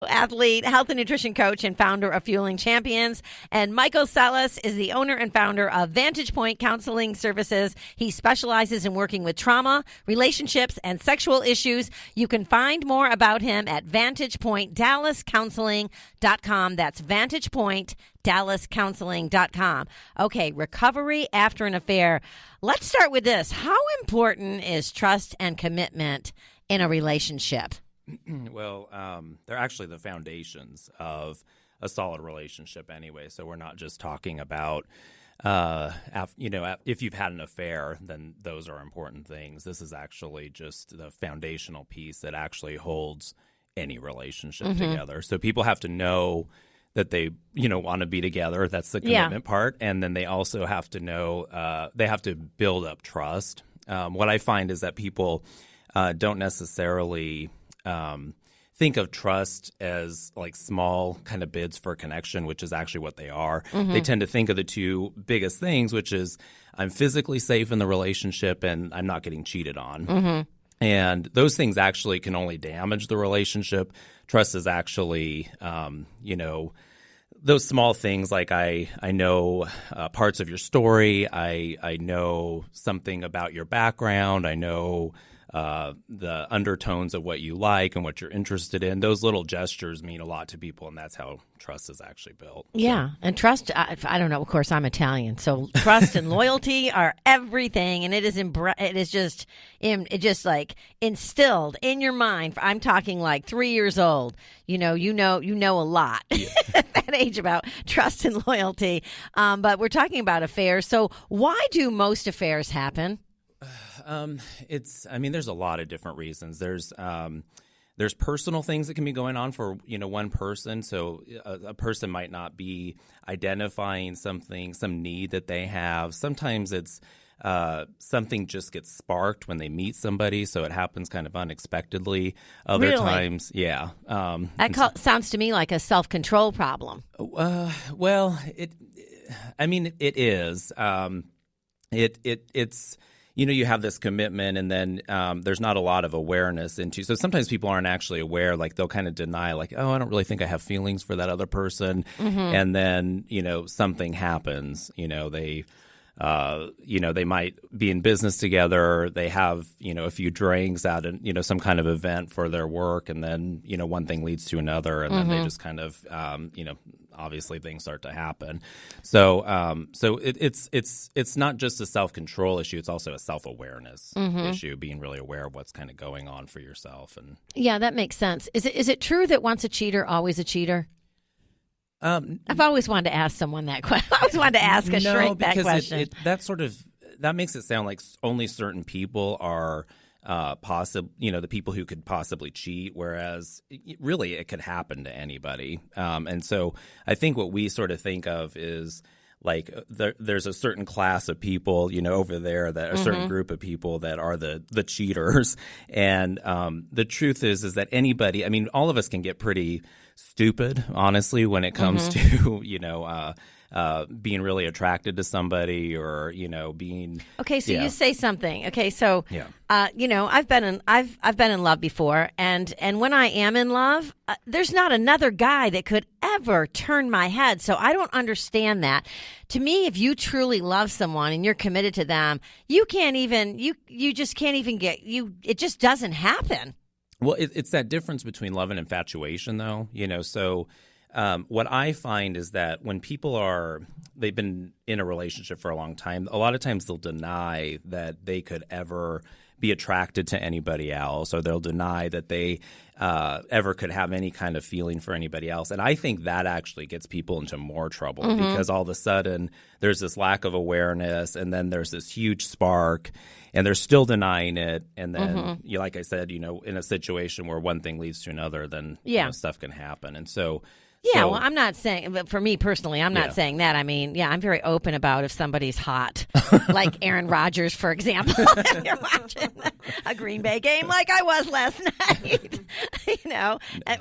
Athlete, health and nutrition coach, and founder of Fueling Champions. And Michael Salas is the owner and founder of Vantage Point Counseling Services. He specializes in working with trauma, relationships, and sexual issues. You can find more about him at VantagePointDallasCounseling.com. That's VantagePointDallasCounseling.com. Okay, recovery after an affair. Let's start with this. How important is trust and commitment in a relationship? Well, they're actually the foundations of a solid relationship anyway. So we're not just talking about, if you've had an affair, then those are important things. This is actually just the foundational piece that actually holds any relationship together. So people have to know that they, want to be together. That's the commitment part. And then they also have to know, they have to build up trust. What I find is that people don't necessarily think of trust as like small kind of bids for connection, which is actually what they are. They tend to think of the two biggest things, which is I'm physically safe in the relationship and I'm not getting cheated on. And those things actually can only damage the relationship. Trust is actually, those small things like I know parts of your story. I know something about your background. I know the undertones of what you like and what you're interested in. Those little gestures mean a lot to people, and that's how trust is actually built. Yeah, and trust, I don't know, of course, I'm Italian, so trust and loyalty are everything, and it is just like instilled in your mind. I'm talking like 3 years old. You know a lot at that age about trust and loyalty. But we're talking about affairs. So why do most affairs happen? There's a lot of different reasons. There's personal things that can be going on for, one person. So a person might not be identifying some need that they have. Sometimes it's something just gets sparked when they meet somebody, so it happens kind of unexpectedly. Other times, yeah. Sounds to me like a self-control problem. Well, it is. It's. You have this commitment, and then there's not a lot of awareness into. So sometimes people aren't actually aware. Like they'll kind of deny, like, "Oh, I don't really think I have feelings for that other person," and then something happens. They might be in business together. They have a few drinks at some kind of event for their work, and then one thing leads to another, and then they just kind of obviously things start to happen. So it's not just a self-control issue, it's also a self-awareness issue, being really aware of what's kind of going on for yourself. And yeah, that makes sense. Is it true that once a cheater, always a cheater? I've always wanted to ask someone that question. I always wanted to ask a shrink that question. That makes it sound like only certain people are possible, the people who could possibly cheat, whereas really it could happen to anybody. And so I think what we sort of think of is like there's a certain class of people, over there, that a certain group of people that are the cheaters. And the truth is that anybody, all of us can get pretty stupid, honestly, when it comes to, being really attracted to somebody or, being. Okay. So you say something. Okay. So, I've been in love before, and when I am in love, there's not another guy that could ever turn my head. So I don't understand that. To me, if you truly love someone and you're committed to them, you can't even, you just can't even it just doesn't happen. Well, it's that difference between love and infatuation, though. So what I find is that when people they've been in a relationship for a long time, a lot of times they'll deny that they could ever be attracted to anybody else, or they'll deny that they ever could have any kind of feeling for anybody else. And I think that actually gets people into more trouble because all of a sudden there's this lack of awareness, and then there's this huge spark, and they're still denying it. And then, like I said, in a situation where one thing leads to another, then stuff can happen. And so. Yeah, well, I'm not saying, but for me personally, I'm not saying that. I'm very open about if somebody's hot, like Aaron Rodgers, for example. If you're watching a Green Bay game like I was last night,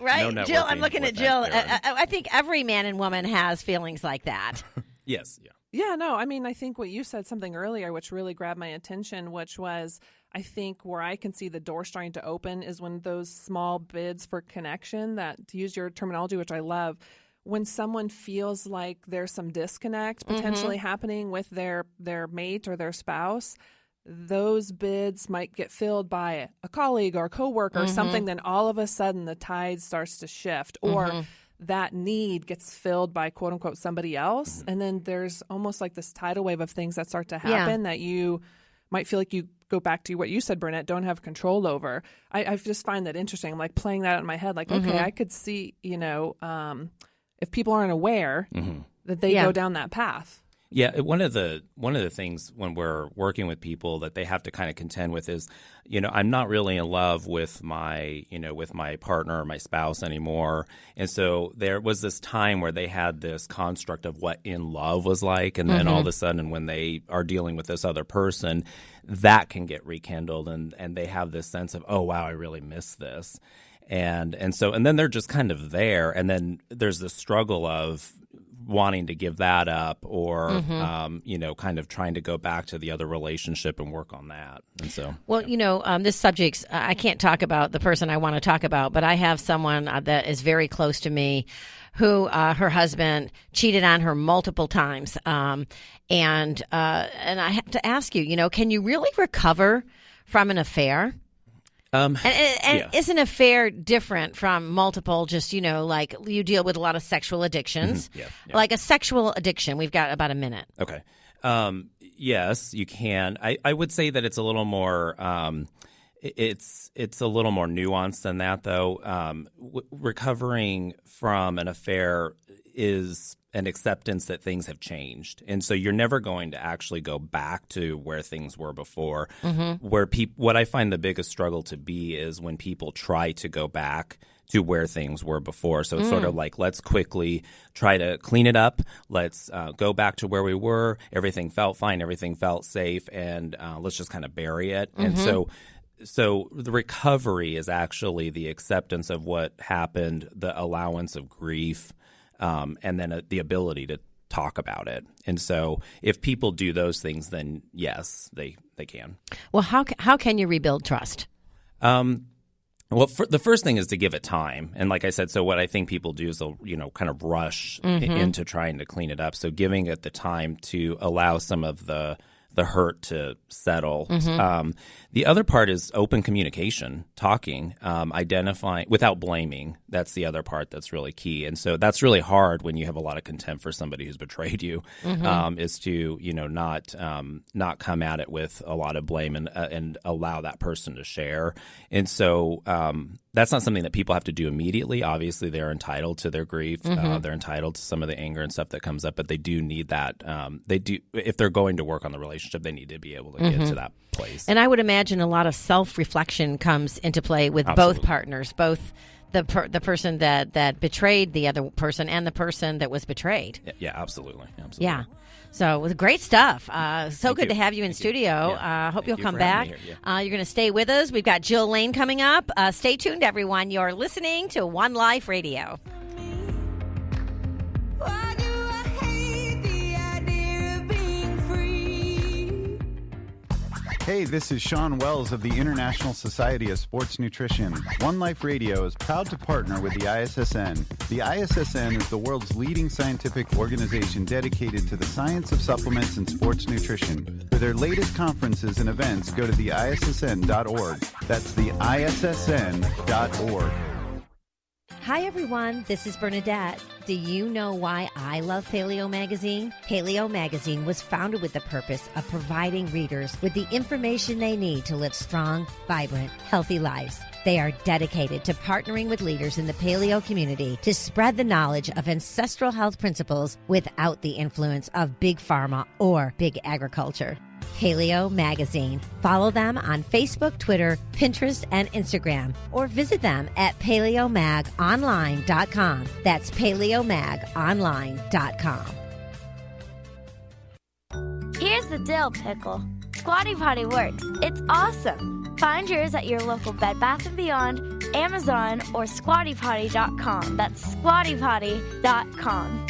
right? No, Jill, I'm looking at Jill. I think every man and woman has feelings like that. Yes, yeah. Yeah, no, I think what you said something earlier, which really grabbed my attention, which was, I think where I can see the door starting to open is when those small bids for connection, that, to use your terminology, which I love, when someone feels like there's some disconnect potentially happening with their mate or their spouse, those bids might get filled by a colleague or a coworker or something, then all of a sudden the tide starts to shift, or that need gets filled by quote unquote somebody else. And then there's almost like this tidal wave of things that start to happen that you might feel like you go back to what you said, Burnett, don't have control over. I just find that interesting. I'm like playing that in my head, like, okay, I could see, if people aren't aware that they go down that path. Yeah, one of the things when we're working with people that they have to kind of contend with is, I'm not really in love with my partner or my spouse anymore. And so there was this time where they had this construct of what in love was like, and then all of a sudden when they are dealing with this other person, that can get rekindled, and they have this sense of, oh wow, I really miss this. And then they're just kind of there, and then there's this struggle of wanting to give that up, or kind of trying to go back to the other relationship and work on that. And so, this subject, I can't talk about the person I want to talk about, but I have someone that is very close to me who her husband cheated on her multiple times, and I have to ask you, can you really recover from an affair? And is an affair different from multiple, just, like you deal with a lot of sexual addictions, like a sexual addiction? We've got about a minute. Okay. Yes, you can. I would say that it's a little more it's a little more nuanced than that, though. Recovering from an affair is an acceptance that things have changed. And so you're never going to actually go back to where things were before. What I find the biggest struggle to be is when people try to go back to where things were before. So it's sort of like, let's quickly try to clean it up. Let's go back to where we were. Everything felt fine. Everything felt safe. And let's just kind of bury it. And so the recovery is actually the acceptance of what happened, the allowance of grief, and then the ability to talk about it. And so if people do those things, then yes, they can. Well, how can you rebuild trust? Well, the first thing is to give it time. And like I said, so what I think people do is they'll, kind of rush into trying to clean it up. So giving it the time to allow some of the hurt to settle. The other part is open communication, talking, identifying without blaming. That's the other part that's really key. And so that's really hard when you have a lot of contempt for somebody who's betrayed you, is to, not come at it with a lot of blame and allow that person to share. And so that's not something that people have to do immediately. Obviously, they're entitled to their grief. They're entitled to some of the anger and stuff that comes up, but they do need that. They do, if they're going to work on the relationship, they need to be able to get to that place. And I would imagine a lot of self-reflection comes into play with both partners, both the person that betrayed the other person and the person that was betrayed. Yeah, absolutely. Yeah. So it was great stuff. So good to have you in studio. Hope you'll come back. You're going to stay with us. We've got Jill Lane coming up. Stay tuned, everyone. You're listening to One Life Radio. Hey, this is Sean Wells of the International Society of Sports Nutrition. One Life Radio is proud to partner with the ISSN. The ISSN is the world's leading scientific organization dedicated to the science of supplements and sports nutrition. For their latest conferences and events, go to the ISSN.org. That's the ISSN.org. Hi, everyone. This is Bernadette. Do you know why I love Paleo Magazine? Paleo Magazine was founded with the purpose of providing readers with the information they need to live strong, vibrant, healthy lives. They are dedicated to partnering with leaders in the paleo community to spread the knowledge of ancestral health principles without the influence of big pharma or big agriculture. Paleo Magazine. Follow them on Facebook, Twitter, Pinterest, and Instagram, or visit them at paleomagonline.com. That's paleomagonline.com. Here's the dill pickle. Squatty Potty works. It's awesome. Find yours at your local Bed Bath & Beyond, Amazon, or squattypotty.com. That's squattypotty.com.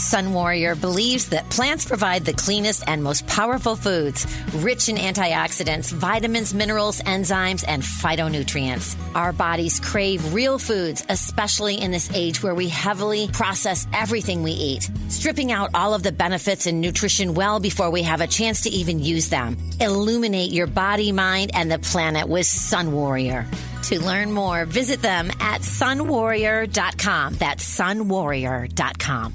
Sun Warrior believes that plants provide the cleanest and most powerful foods, rich in antioxidants, vitamins, minerals, enzymes, and phytonutrients. Our bodies crave real foods, especially in this age where we heavily process everything we eat, stripping out all of the benefits and nutrition well before we have a chance to even use them. Illuminate your body, mind, and the planet with Sun Warrior. To learn more, visit them at sunwarrior.com. That's sunwarrior.com.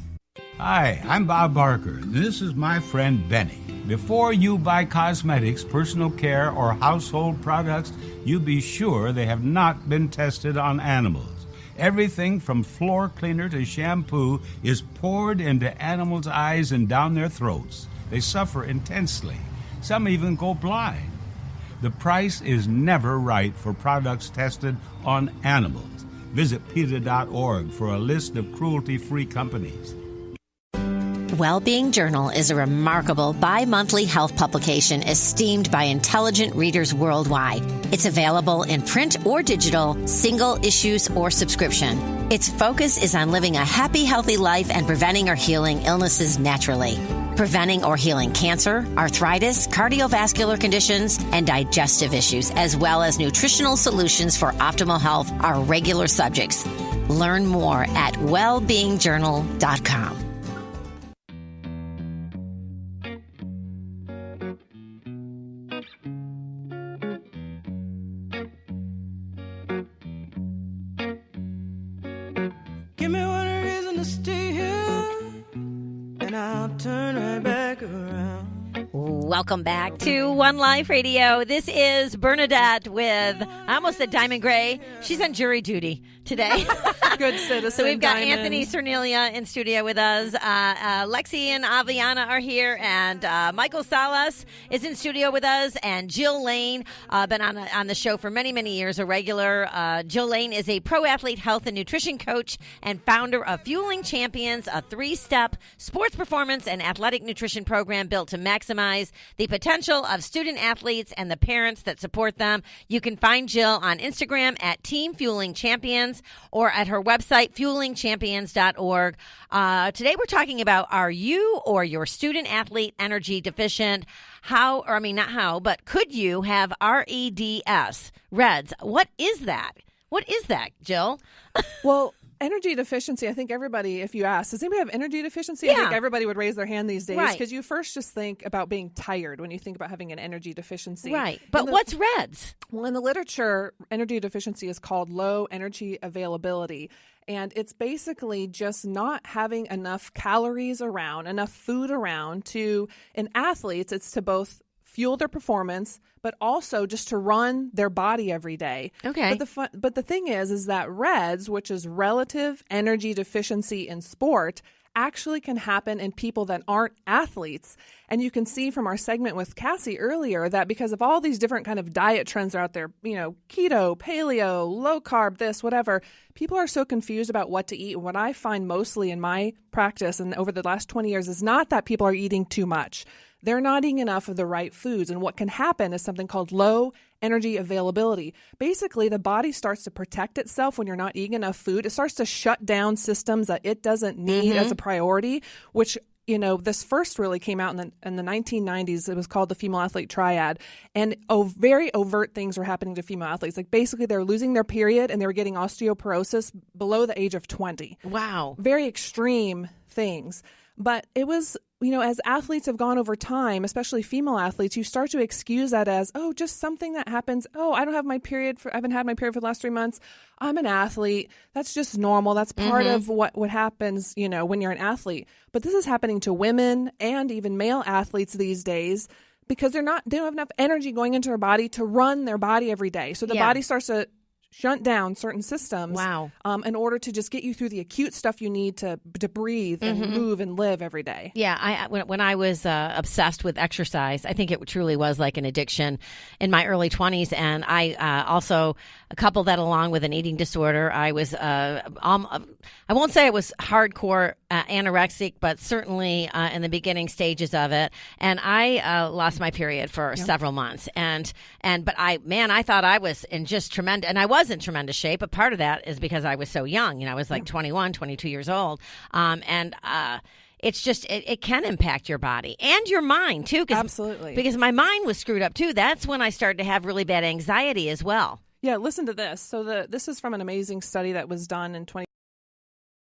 Hi, I'm Bob Barker. This is my friend Benny. Before you buy cosmetics, personal care, or household products, you be sure they have not been tested on animals. Everything from floor cleaner to shampoo is poured into animals' eyes and down their throats. They suffer intensely. Some even go blind. The price is never right for products tested on animals. Visit PETA.org for a list of cruelty-free companies. Wellbeing Journal is a remarkable bi-monthly health publication esteemed by intelligent readers worldwide. It's available in print or digital, single issues or subscription. Its focus is on living a happy, healthy life and preventing or healing illnesses naturally. Preventing or healing cancer, arthritis, cardiovascular conditions, and digestive issues, as well as nutritional solutions for optimal health are regular subjects. Learn more at wellbeingjournal.com. Give me one reason to stay here, and I'll turn right back around. Welcome back to One Life Radio. This is Bernadette with, I almost said Diamond Gray. She's on jury duty today. Good citizen. So we've got Diamond. Anthony Cernelia in studio with us. Lexi and Aviana are here, and Michael Salas is in studio with us, and Jill Lane, been on the show for many, many years, a regular. Jill Lane is a pro athlete health and nutrition coach and founder of Fueling Champions, a 3-step sports performance and athletic nutrition program built to maximize the potential of student athletes and the parents that support them. You can find Jill on Instagram at Team Fueling Champions or at her website, fuelingchampions.org. Today we're talking about, are you or your student athlete energy deficient? But could you have REDS, REDS? What is that? What is that, Jill? Well, energy deficiency, I think everybody, if you ask, does anybody have energy deficiency? Yeah. I think everybody would raise their hand these days Right. because you first just think about being tired when you think about having an energy deficiency. Right. But what's REDS? Well, in the literature, energy deficiency is called low energy availability. And it's basically just not having enough calories around, enough food around to, in athletes, it's to both fuel their performance, but also just to run their body every day. Okay. But the thing is that REDS, which is relative energy deficiency in sport, actually can happen in people that aren't athletes. And you can see from our segment with Cassie earlier that because of all these different kind of diet trends that are out there, keto, paleo, low carb, this, whatever, people are so confused about what to eat. And what I find mostly in my practice and over the last 20 years is not that people are eating too much. They're not eating enough of the right foods. And what can happen is something called low energy availability. Basically, the body starts to protect itself when you're not eating enough food. It starts to shut down systems that it doesn't need as a priority, which, this first really came out in the 1990s. It was called the female athlete triad. And very overt things were happening to female athletes. Like basically they were losing their period and they were getting osteoporosis below the age of 20. Wow. Very extreme things. But it was, as athletes have gone over time, especially female athletes, you start to excuse that as, just something that happens. I don't have my period. I haven't had my period for the last 3 months. I'm an athlete. That's just normal. That's part of what happens, when you're an athlete. But this is happening to women and even male athletes these days because they don't have enough energy going into their body to run their body every day. So the body starts to shut down certain systems in order to just get you through the acute stuff you need to breathe and move and live every day. Yeah, when I was obsessed with exercise, I think it truly was like an addiction in my early 20s. And I also coupled that along with an eating disorder. I was, I won't say I was hardcore anorexic, but certainly in the beginning stages of it. And I lost my period for several months. But I thought I was in just tremendous, and I was in tremendous shape. But part of that is because I was so young. I was like 21, 22 years old. it's just it can impact your body and your mind too. Absolutely. Because my mind was screwed up too. That's when I started to have really bad anxiety as well. Yeah, listen to this. So this is from an amazing study that was done in